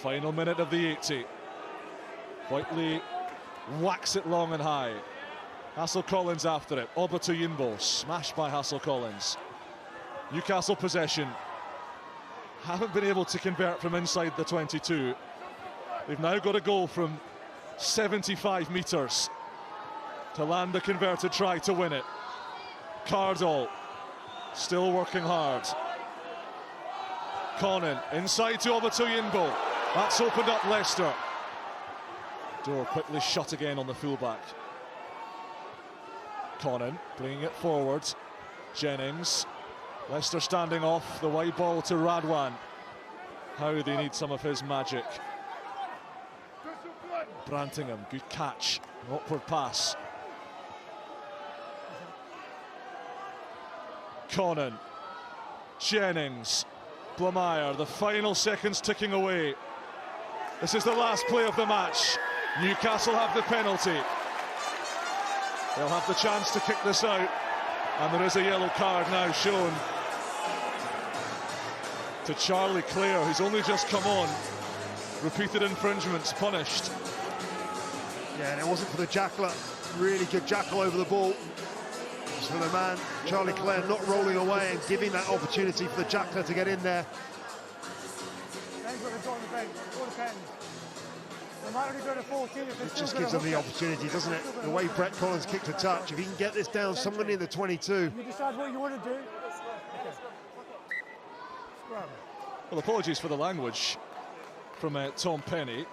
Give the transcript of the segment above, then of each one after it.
Final minute of the 80. Whiteley whacks it long and high. Hassel-Collins after it. Obatoyinbo smashed by Hassel-Collins. Newcastle possession. Haven't been able to convert from inside the 22. They've now got a goal from 75 metres to land the converted try to win it. Cardall still working hard. Conan inside to Obatoyinbo. That's opened up Leicester. Door quickly shut again on the fullback. Conan bringing it forward. Jennings. Leicester standing off. The wide ball to Radwan. How they need some of his magic. Brantingham, good catch. An upward pass. Conan. Jennings. Blameyer, the final seconds ticking away. This is the last play of the match. Newcastle have the penalty. They'll have the chance to kick this out. And there is a yellow card now shown to Charlie Clare, who's only just come on. Repeated infringements punished. Yeah, and it wasn't for the jackler. Really good jackal over the ball. It's for the man, Charlie Clare, not rolling away and giving that opportunity for the jackler to get in there. It just gives them the opportunity, does't it? The way Brett Collins kicked a touch, if he can get this down, somebody in the 22. You decide what you want to do. Well, apologies for the language from Tom Penny,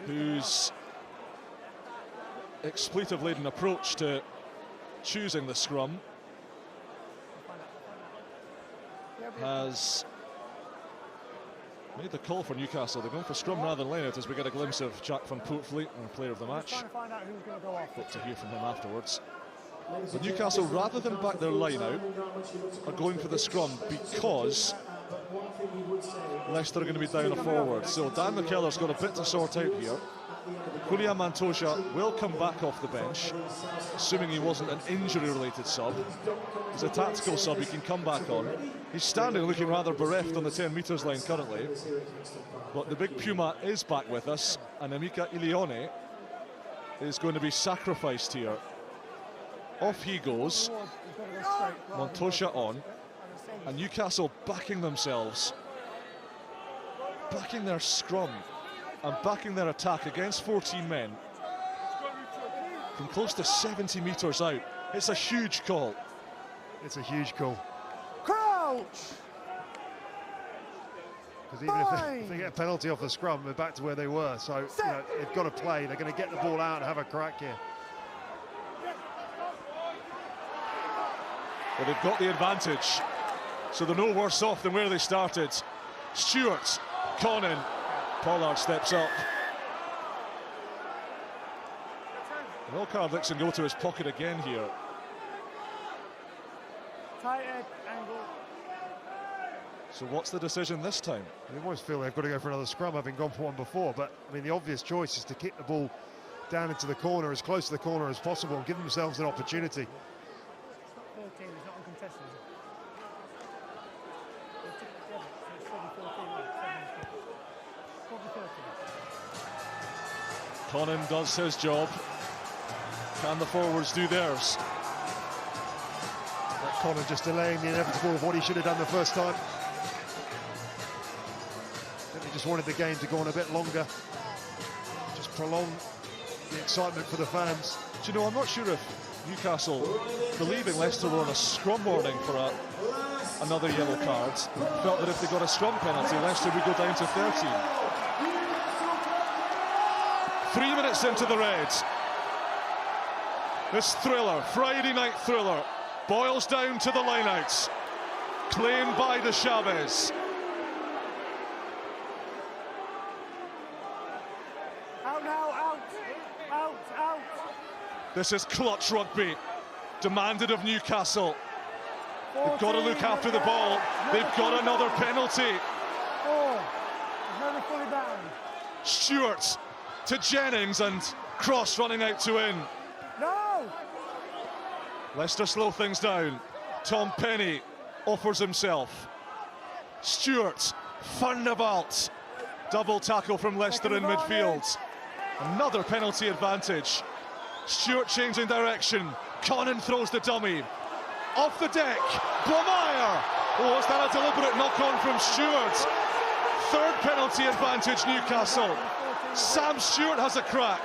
whose expletive-laden approach to choosing the scrum has made the call for Newcastle. They're going for scrum rather than line-out as we get a glimpse of Jack van Poortvliet, our player of the match. Hope to hear from him afterwards. But Newcastle, rather than back their line-out, are going for the scrum because Leicester are going to be down a forward. So Dan McKellar's got a bit to sort out here. Julian Mantoja will come back off the bench, assuming he wasn't an injury-related sub. He's a tactical sub, he can come back on. He's standing looking rather bereft on the 10 metres line currently. But the big Puma is back with us, and Emeka Ilione is going to be sacrificed here. Off he goes. Mantoja on. And Newcastle backing themselves. Backing their scrum. And backing their attack against 14 men from close to 70 metres out. It's a huge call. It's a huge call. Crouch! Because even if they get a penalty off the scrum, they're back to where they were. So you know, they've got to play. They're going to get the ball out and have a crack here. Well, they've got the advantage. So they're no worse off than where they started. Stewart, Conan. Pollard steps up. Will Carl Dixon go to his pocket again here? Tight edge angle. So what's the decision this time? They always feel they've got to go for another scrum, having gone for one before. But I mean, the obvious choice is to kick the ball down into the corner, as close to the corner as possible, and give themselves an opportunity. 14 is not uncontested. Conan does his job. Can the forwards do theirs? But Conan just delaying the inevitable of what he should have done the first time. I think he just wanted the game to go on a bit longer. Just prolong the excitement for the fans. Do you know, I'm not sure if Newcastle, believing Leicester were on a scrum warning for another yellow card, felt that if they got a scrum penalty, Leicester would go down to 13. 3 minutes into the Reds. This thriller, Friday night thriller, boils down to the lineouts. Claimed by the Chavez. Out now, out, out, out. This is clutch rugby, demanded of Newcastle. They've got to look after the ball. They've got another penalty. Never fully bound. Stewart to Jennings, and Cross running out to in. No! Leicester slow things down. Tom Penny offers himself. Stewart, Van der Vaart. Double tackle from Leicester in midfield. Another penalty advantage. Stewart changing direction. Conan throws the dummy. Off the deck. Blameyer. Oh, is that a deliberate knock-on from Stewart? Third penalty advantage, Newcastle. Sam Stewart has a crack.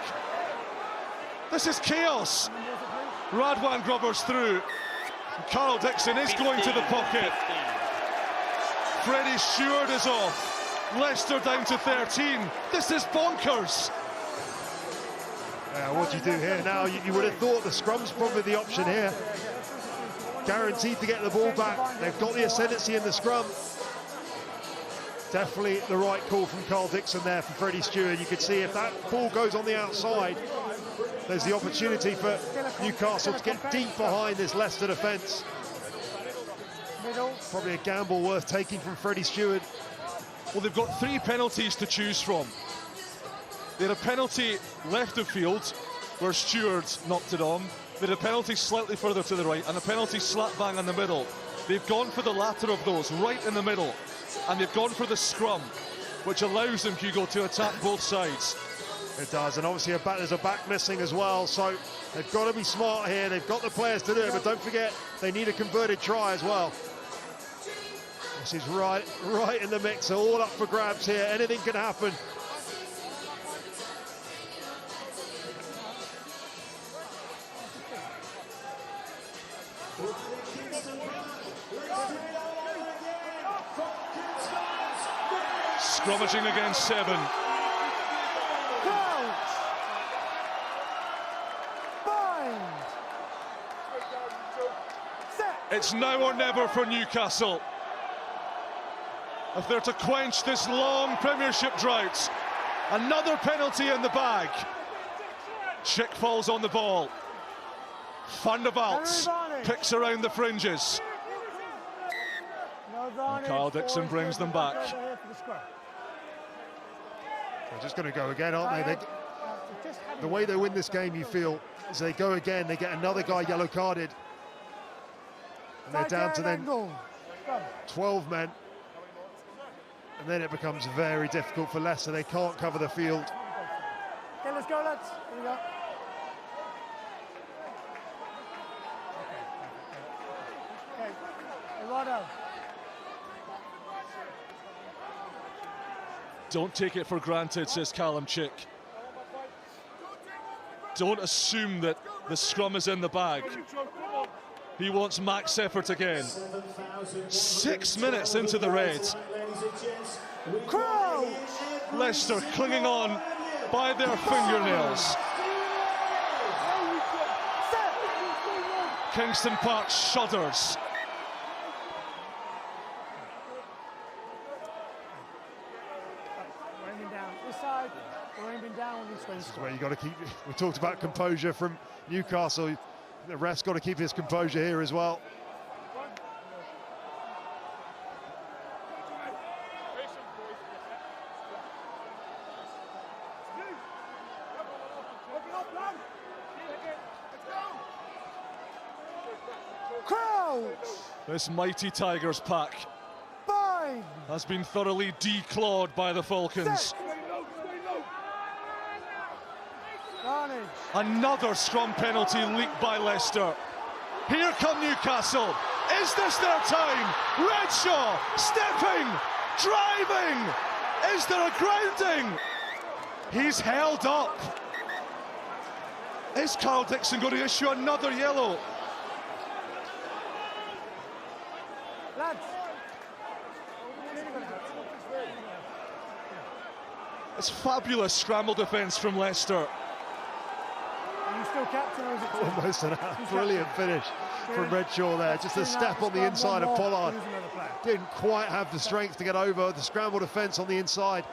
This is chaos. Radwan grubbers through. Carl Dixon is going to the pocket. Freddie Stewart is off. Leicester down to 13. This is bonkers. What do you do here now? You would have thought the scrum's probably the option here. Guaranteed to get the ball back. They've got the ascendancy in the scrum. Definitely the right call from Carl Dixon there for Freddie Stewart. You could see if that ball goes on the outside, there's the opportunity for Newcastle to get deep behind this Leicester defence. Probably a gamble worth taking from Freddie Stewart. Well, they've got 3 penalties to choose from. They had a penalty left of field where Stewart knocked it on. They had a penalty slightly further to the right and a penalty slap bang in the middle. They've gone for the latter of those, right in the middle. And they've gone for the scrum, which allows them, Hugo, to attack both sides. It does, and obviously there's a back missing as well, so they've got to be smart here. They've got the players to do it, but don't forget, they need a converted try as well. This is right in the mix, all up for grabs here. Anything can happen. Scrummaging against 7. It's now or never for Newcastle. If they're to quench this long Premiership drought. Another penalty in the bag. Chick falls on the ball. Van der Vaart picks around the fringes. And Carl Dixon brings them back. They're just going to go again, aren't they? The way they win this game, you feel, is they go again, they get another guy yellow carded. And they're down to then 12 men. And then it becomes very difficult for Leicester. They can't cover the field. Okay, let's go, lads. Here we go. Okay, Eduardo. Don't take it for granted, says Callum Chick. Don't assume that the scrum is in the bag. He wants max effort again. 6 minutes into the red. Leicester clinging on by their fingernails. Kingston Park shudders. This is where you got to keep. We talked about composure from Newcastle. The ref's got to keep his composure here as well. This mighty Tigers pack has been thoroughly declawed by the Falcons. Another scrum penalty leaked by Leicester. Here come Newcastle. Is this their time? Redshaw stepping, driving. Is there a grounding? He's held up. Is Carl Dixon going to issue another yellow? Lads. It's fabulous scramble defence from Leicester. Are you still captain, or is it almost a brilliant finish from Redshaw there. Just a step on the inside of Pollard. Didn't quite have the strength to get over the scramble defence on the inside.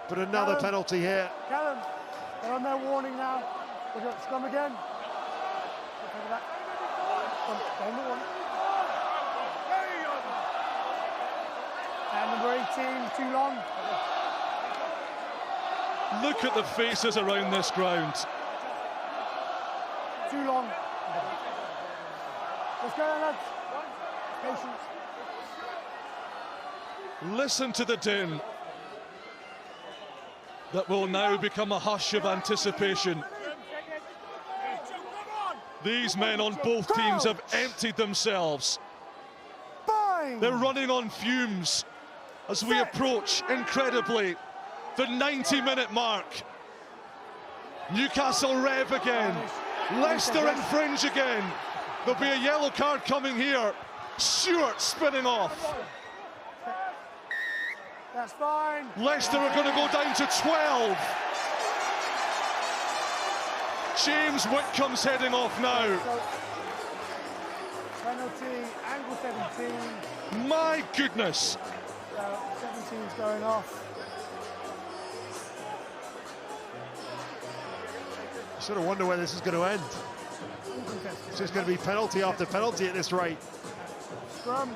But another penalty here. Callum, they're on their warning now. We've got scrum again. And number 18, too long. Look at the faces around this ground. Too long. Let's go, lads. Patience. Listen to the din. that will now become a hush of anticipation. These men on both teams have emptied themselves. They're running on fumes as we approach, incredibly, the 90-minute mark. Newcastle rev again. Leicester infringe again. There'll be a yellow card coming here. Stewart spinning off. That's fine. Leicester are going to go down to 12. James Whitcomb's heading off now. Penalty, angle 17. My goodness. 17's going off. I sort of wonder where this is going to end. It's just going to be penalty after penalty at this rate. Scrum,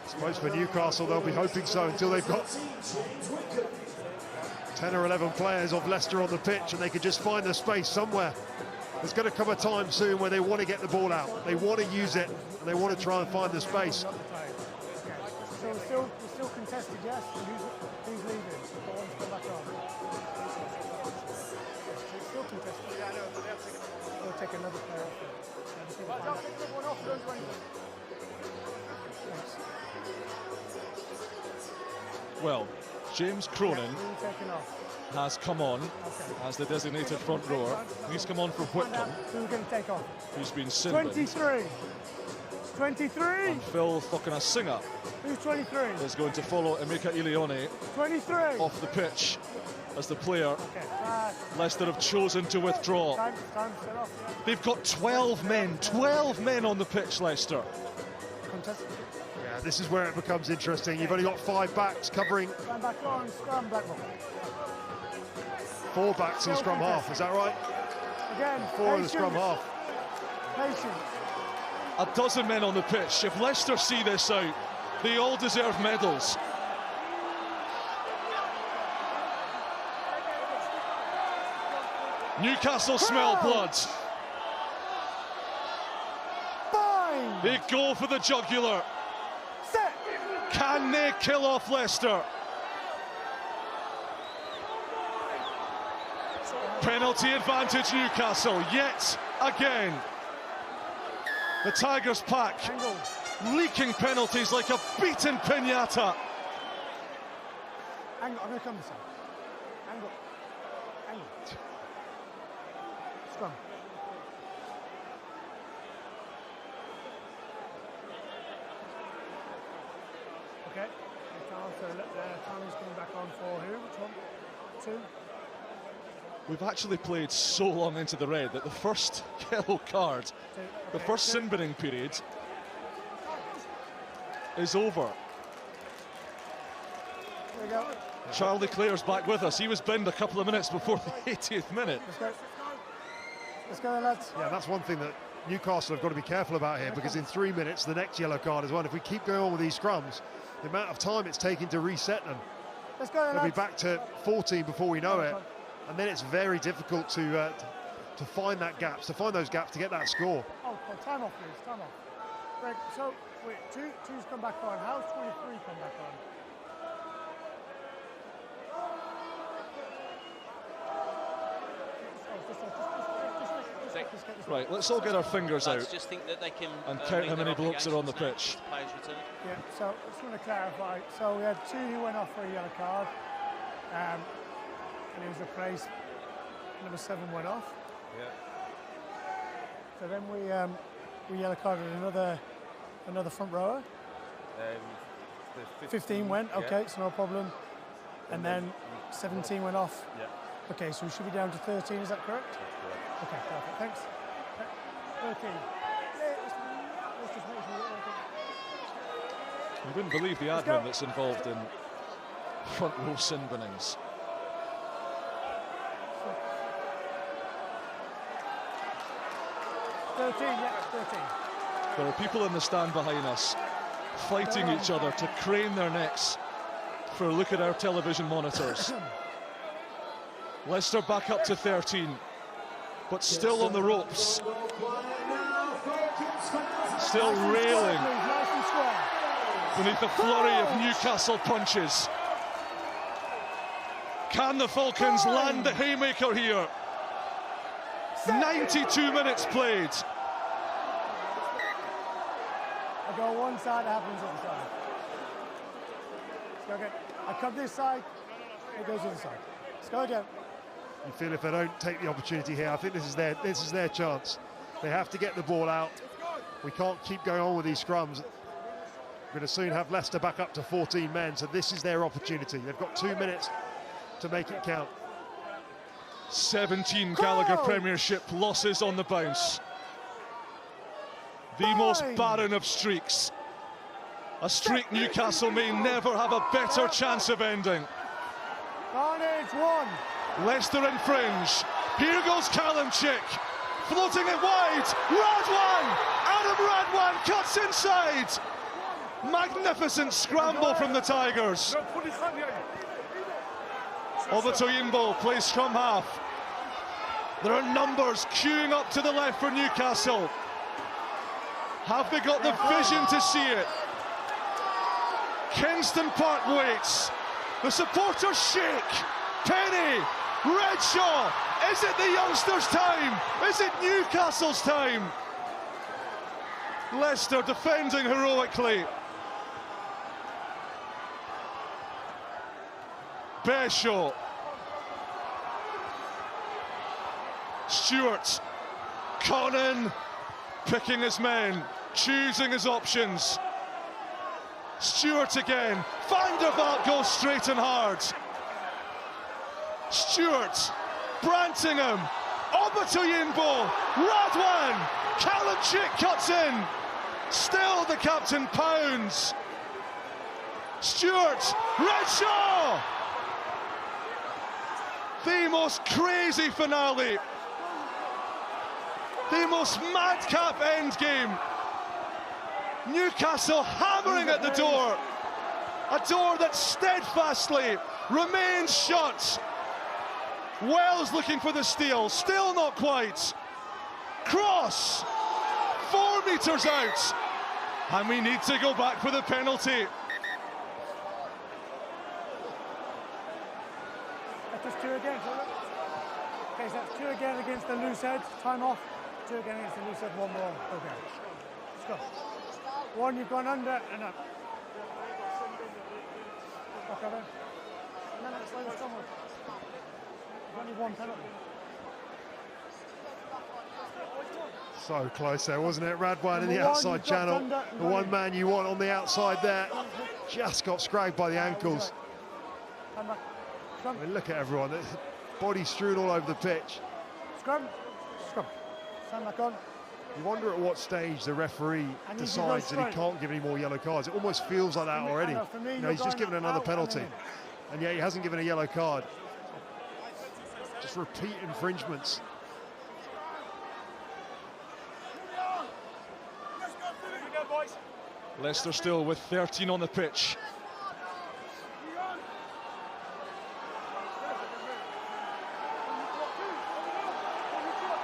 I suppose for Newcastle, they'll be hoping so until they've got 10 or 11 players of Leicester on the pitch and they can just find the space somewhere. There's going to come a time soon where they want to get the ball out. They want to use it and they want to try and find the space. So we're still contested, yes? Who's leaving? The one's come back on. It's still contested. Yeah, I know. They'll take another player off. Well, James Cronin has come on as the designated front rower. He's come on for Whitcomb. Who's going to take off? Who's been sinbined. 23. 23. And Phil Fokanasiga Who's 23? is going to follow Emeka Ilione 23. off the pitch as the player. Okay. Leicester have chosen to withdraw. Time set off, yeah. They've got 12 men on the pitch, Leicester. Contested. Yeah, this is where it becomes interesting. You've only got 5 backs covering. Stand back on, scrum, Blackmore. 4 backs in scrum half, is that right? Again, 4 in the scrum half. Patience. A dozen men on the pitch. If Leicester see this out, they all deserve medals. Newcastle smell blood. Fine. They go for the jugular. Set. Can they kill off Leicester? Penalty advantage Newcastle yet again. The Tigers pack leaking penalties like a beaten piñata. Angle, I'm going to come this way. Angle. Scrum. Okay. So Tommy's coming back on for who? Which one? 2. We've actually played so long into the red that the first yellow card, the first sin-binning period, is over. There we go. Charlie Clare's back with us. He was binned a couple of minutes before the 80th minute. Let's go. Let's go, lads. Yeah, that's one thing that Newcastle have got to be careful about here, because in 3 minutes, the next yellow card as well. If we keep going on with these scrums, the amount of time it's taking to reset them, Let's go, they'll be lads. back to 14 before we know it. And then it's very difficult to find that gaps, to find those gaps to get that score. Oh, time off, please. Time off. Greg, so, wait, two's come back on. How's 23 come back on? Right, let's all get our fingers out Just think that they can and count how many blokes are on the pitch. Yeah, so I just want to clarify. So we had 2 who went off for a yellow card, and he was replaced. Number 7 went off. Yeah. So then we yellow carded another front rower. 15 went. Okay, so no problem. And then 17 went off. Yeah. Okay, so we should be down to 13. Is that correct? Okay, perfect. Thanks. 13. Let's just make sure we're okay. You wouldn't believe the admin that's involved in front row sin-binnings. There are people in the stand behind us fighting each other to crane their necks for a look at our television monitors. Leicester back up to 13, but still on the ropes. Still railing beneath the flurry of Newcastle punches. Can the Falcons land the haymaker here? 92 minutes played. I go one side, it happens on the side. Let's go again. I come this side, it goes to the side. Let's go again. You feel if they don't take the opportunity here, I think this is their chance. They have to get the ball out. We can't keep going on with these scrums. We're going to soon have Leicester back up to 14 men, so this is their opportunity. They've got 2 minutes to make it count. 17 Gallagher Premiership losses on the bounce. The most barren of streaks. A streak Newcastle may never have a better chance of ending. Carnage, 1. Leicester infringe. Here goes Kalimchik. Floating it wide. Radwan! Adam Radwan cuts inside. Magnificent scramble from the Tigers. Obatoyimbo plays scrum half. There are numbers queuing up to the left for Newcastle. Have they got the vision to see it? Kingston Park waits. The supporters shake. Penny, Redshaw. Is it the youngsters' time? Is it Newcastle's time? Leicester defending heroically. Beshaw. Stewart. Conan picking his men, choosing his options. Stewart again. Van der Vaart goes straight and hard. Stewart. Brantingham. Obatoyimbo. Radwan. Kalimchik cuts in. Still the captain pounds. Stewart. Redshaw. The most crazy finale. The most madcap end game. Newcastle hammering at the door. A door that steadfastly remains shut. Wells looking for the steal, still not quite. Cross, 4 metres out. And we need to go back for the penalty. That's just 2 again. Okay, so that's 2 again against the loose head. Time off. 2 again against the loose head, 1 more. Okay. Let's go. 1, you've gone under and up. Back over. No, slow this down. There's only 1 penalty. So close there, wasn't it? Radwan in the outside channel. The one man you want on the outside there. Just got scragged by the ankles. I mean, look at everyone. Bodies strewn all over the pitch. Scrum. Scrum. Stand back on. You wonder at what stage the referee decides that he can't give any more yellow cards. It almost feels like that already. You know, he's just given another penalty. And yet he hasn't given a yellow card. Just repeat infringements. Leicester still with 13 on the pitch.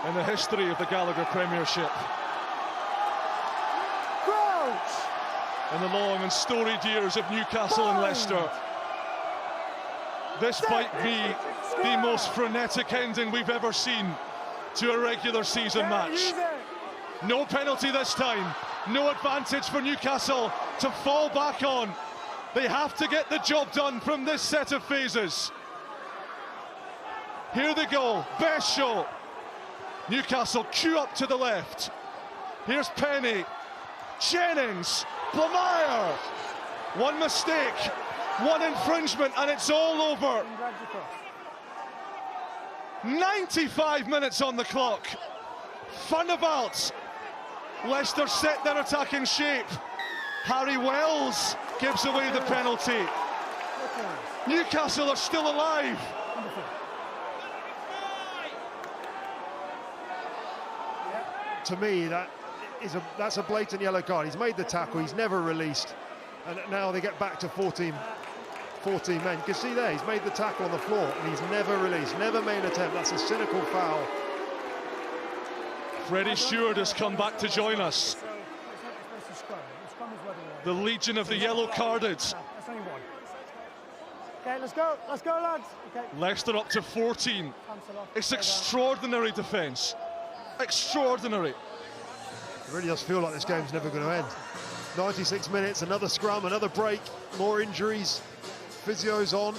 In the history of the Gallagher Premiership. In the long and storied years of Newcastle and Leicester. This might be the most frenetic ending we've ever seen to a regular season match. No penalty this time. No advantage for Newcastle to fall back on. They have to get the job done from this set of phases. Here they go. Best show. Newcastle queue up to the left. Here's Penny. Jennings. Blameyer. One mistake. One infringement and it's all over. 95 minutes on the clock. Van der Vaart. Leicester set their attack in shape. Harry Wells gives away the penalty. Newcastle are still alive. To me, that's a blatant yellow card. He's made the tackle, he's never released. And now they get back to 14 men. You can see there, he's made the tackle on the floor and he's never released, never made an attempt. That's a cynical foul. Freddie Stewart has come back to join us. The legion of the yellow carded. Let's go, lads. Okay. Leicester up to 14. It's extraordinary defence. Extraordinary. It really does feel like this game's never going to end. 96 minutes, another scrum, another break, more injuries, physio's on.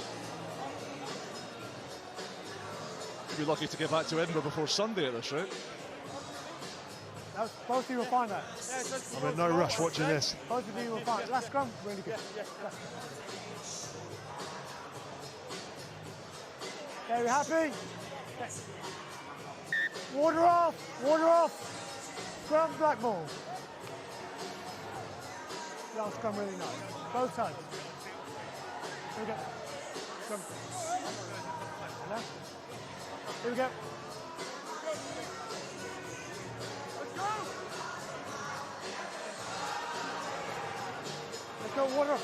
You'll be lucky to get back to Edinburgh before Sunday at this rate. Both of you will find that. I'm in no rush watching this. Both of you will find it. Last scrum, really good. Okay, we happy? Okay. Water off. Scrum, black ball. Last scrum really nice. Both sides. Here we go. Scrum. Hello? Here we go. Let's go, water off.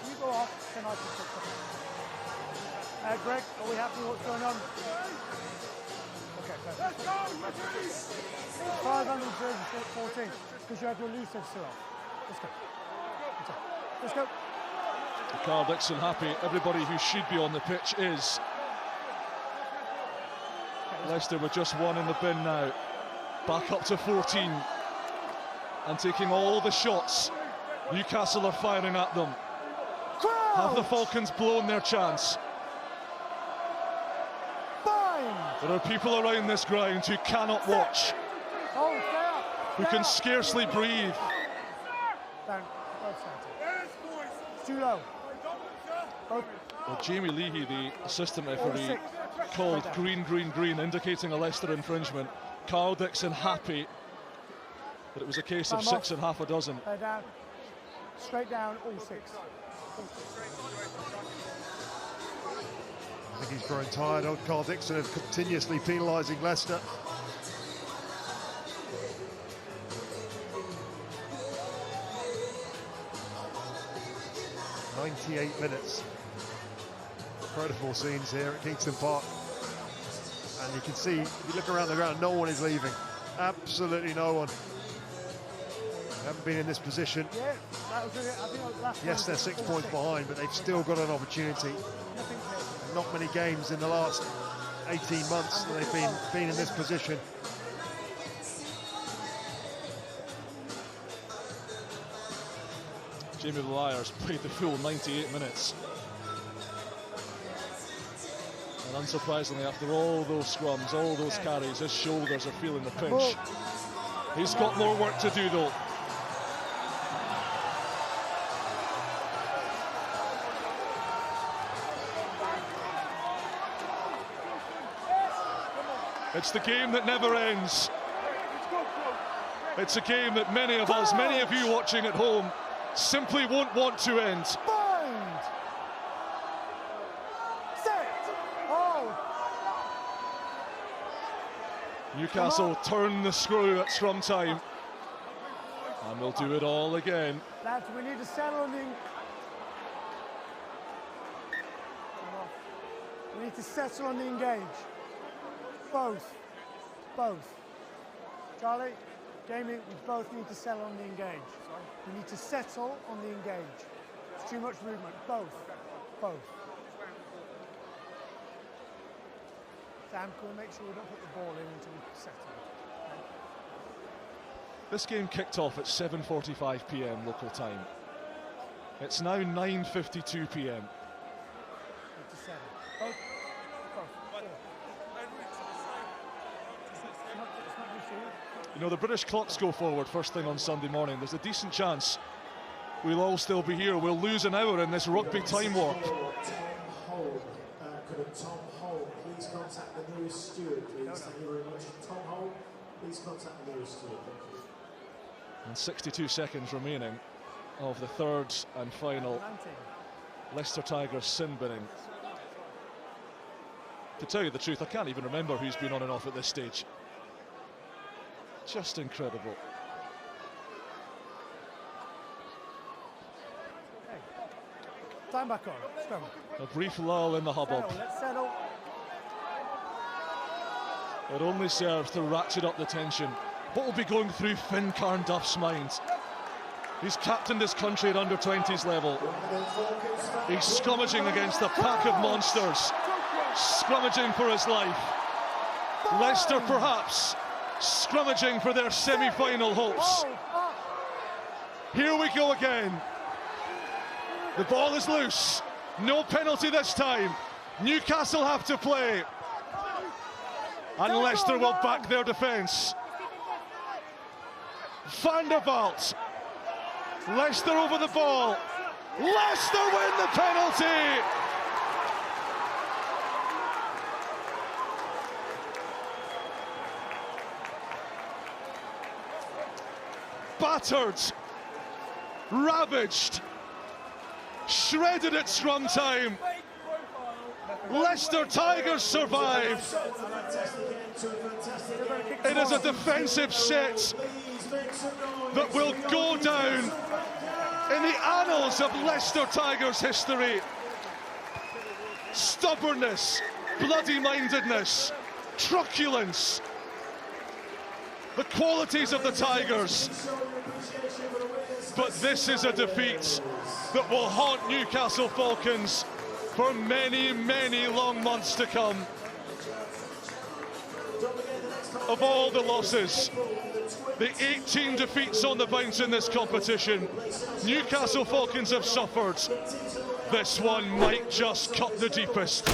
You go off, then I can pick up. Greg, are we happy with what's going on? Okay, perfect. Let's go! 514, because you had your loose still off. Let's go. Carl Dixon happy. Everybody who should be on the pitch is. Leicester with just one in the bin now. Back up to 14. And taking all the shots. Newcastle are firing at them. Have the Falcons blown their chance? There are people around this ground who cannot watch. Who can scarcely breathe. It's too low. Well, Jamie Leahy, the assistant referee, called green, indicating a Leicester infringement. Carl Dixon happy that it was a case of 6 and half a dozen. Down. Straight down, all 6. I think he's growing tired of Carl Dixon of continuously penalising Leicester. "98 minutes. Incredible scenes here at Kingston Park. And you can see, if you look around the ground, no one is leaving. Absolutely no one. Haven't been in this position. Yeah, that was really, I think that was last yes, they're 6 points behind, but they've still got an opportunity. Not many games in the last 18 months that they've been in this position. Jamie Lyers played the full 98 minutes. And unsurprisingly, after all those scrums, all those carries, his shoulders are feeling the pinch. He's got more work to do though. It's the game that never ends. It's a game that many of us, many of you watching at home, simply won't want to end. Bind. Set. Oh. Newcastle turn the screw at scrum time. And we'll do it all again. Lads, we need to settle on the... We need to settle on the engage. Both. Charlie, Jamie, we both need to settle on the engage. We need to settle on the engage. It's too much movement. Both. Sam, can we make sure we don't put the ball in until we settle? Okay. This game kicked off at 7:45 p.m. local time. It's now 9:52 p.m. Need to settle. Both. You know, the British clocks go forward first thing on Sunday morning. There's a decent chance we'll all still be here. We'll lose an hour in this rugby time warp. Tom Holt, please contact the nearest steward, please. Thank you very much. Tom Holt, please contact the nearest steward. Thank you. And 62 seconds remaining of the third and final Leicester Tigers sin binning. To tell you the truth, I can't even remember who's been on and off at this stage. Just incredible. Hey. Time back on. Scrum. A brief lull in the hubbub. Let's settle. It only serves to ratchet up the tension. What will be going through Finn Carnduff's mind? He's captained his country at under-20s level. He's scrummaging against a pack of monsters, scrummaging for his life. Leicester perhaps scrummaging for their semi-final hopes. Here we go again. The ball is loose. No penalty this time. Newcastle have to play. And Leicester will back their defence. Van der Vaart. Leicester over the ball. Leicester win the penalty! Battered, ravaged, shredded at scrum time. Leicester Tigers survive. It is a defensive set that will go down in the annals of Leicester Tigers history. Stubbornness, bloody-mindedness, truculence, the qualities of the Tigers. But this is a defeat that will haunt Newcastle Falcons for many, many long months to come. Of all the losses, the 18 defeats on the bounce in this competition, Newcastle Falcons have suffered. This one might just cut the deepest.